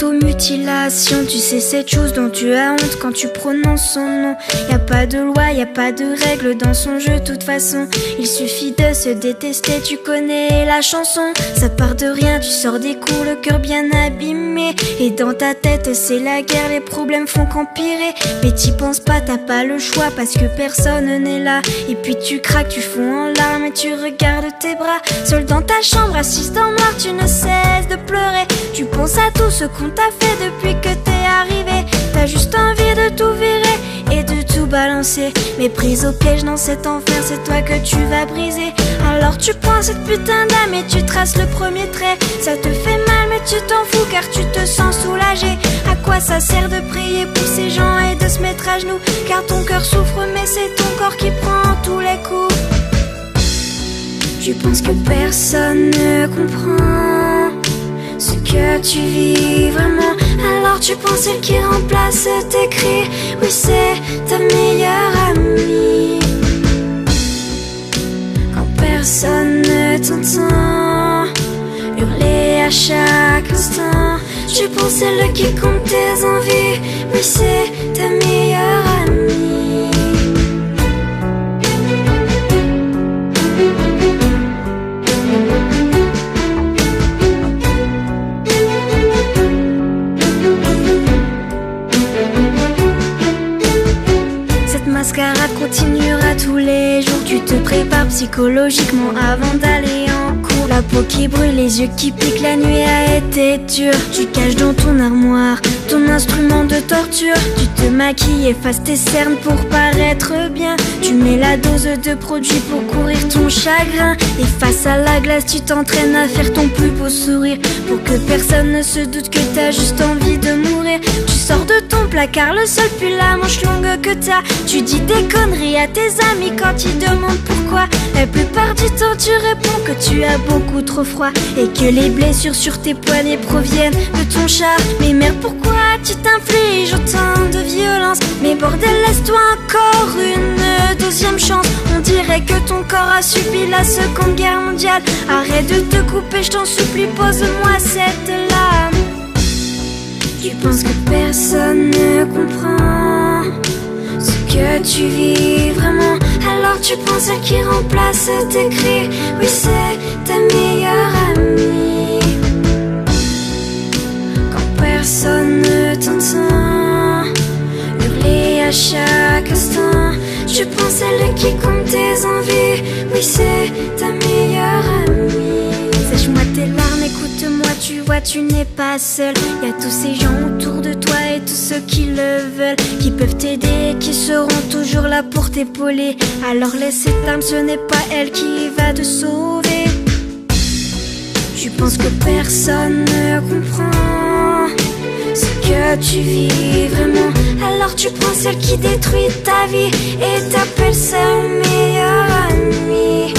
l'automutilation. Tu sais cette chose dont tu as honte quand tu prononces son nom. Y a pas de loi, y a pas de règles dans son jeu, de toute façon. Il suffit de se détester, tu connais la chanson. Ça part de rien, tu sors des cours, le cœur bien abîmé. Et dans ta tête c'est la guerre, les problèmes font qu'empirer. Mais t'y penses pas, t'as pas le choix parce que personne n'est là. Et puis tu craques, tu fonds en larmes et tu regardes tes bras. Seul dans ta chambre, assise dans le noir, tu ne cesses de pleurer. Tu penses à tout ce qu'on t'a fait depuis que t'es arrivé. T'as juste envie de tout virer et de tout balancer. Mais prise au piège dans cet enfer, c'est toi que tu vas briser. Alors tu prends cette putain d'âme et tu traces le premier trait. Ça te fait mal mais tu t'en fous car tu te sens soulagé. À quoi ça sert de prier pour ces gens et de se mettre à genoux? Car ton cœur souffre mais c'est ton corps qui prend tous les coups. Tu penses que personne ne comprend ce que tu vis vraiment. Alors tu prends celle qui remplace tes cris. Oui, c'est ta meilleure amie. Quand personne ne t'entend hurler à chaque instant, tu prends celle qui compte tes envies. Oui, c'est ta meilleure amie. Mascarade continuera tous les jours. Tu te prépares psychologiquement avant d'aller en cours. La peau qui brûle, les yeux qui piquent, la nuit a été dure. Tu caches dans ton armoire ton instrument de torture. Tu te maquilles, effaces tes cernes pour paraître bien. Tu mets la dose de produit pour courir ton chagrin. Et face à la glace, tu t'entraînes à faire ton plus beau sourire pour que personne ne se doute que t'as juste envie de mourir. Tu sors de ton placard, le seul pull la manche longue que t'as. Tu dis des conneries à tes amis quand ils demandent pourquoi. La plupart du temps tu réponds que tu as beaucoup trop froid et que les blessures sur tes poignets proviennent de ton chat. Mais merde, pourquoi tu t'infliges autant de violence? Mais bordel, laisse-toi encore une deuxième chance. On dirait que ton corps a subi la Seconde Guerre mondiale. Arrête de te couper, je t'en supplie, pose-moi cette lame. Tu penses que personne ne comprend ce que tu vis vraiment. Alors tu prends celle qui remplace tes cris. Oui, c'est ta meilleure amie. Quand personne ne t'entend hurler à chaque instant, tu prends celle qui compte tes envies. Oui, c'est ta meilleure amie. Sèche-moi tes larmes, écoute-moi, tu vois, tu n'es pas seul. Y a tous ces gens autour de toi et tous ceux qui le veulent, qui peuvent t'aider, qui seront toujours là pour t'épauler. Alors laisse cette âme, ce n'est pas elle qui va te sauver. Tu penses que personne ne comprend ce que tu vis vraiment. Alors tu prends celle qui détruit ta vie et t'appelles celle meilleure amie.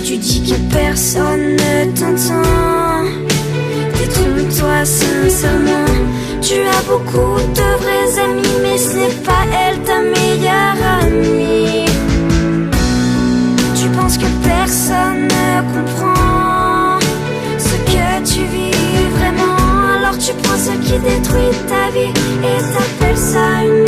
Tu dis que personne ne t'entend. Détrompe-toi sincèrement. Tu as beaucoup de vrais amis, mais ce n'est pas elle ta meilleure amie. Tu penses que personne ne comprend ce que tu vis vraiment. Alors tu prends ce qui détruit ta vie et t'appelles ça une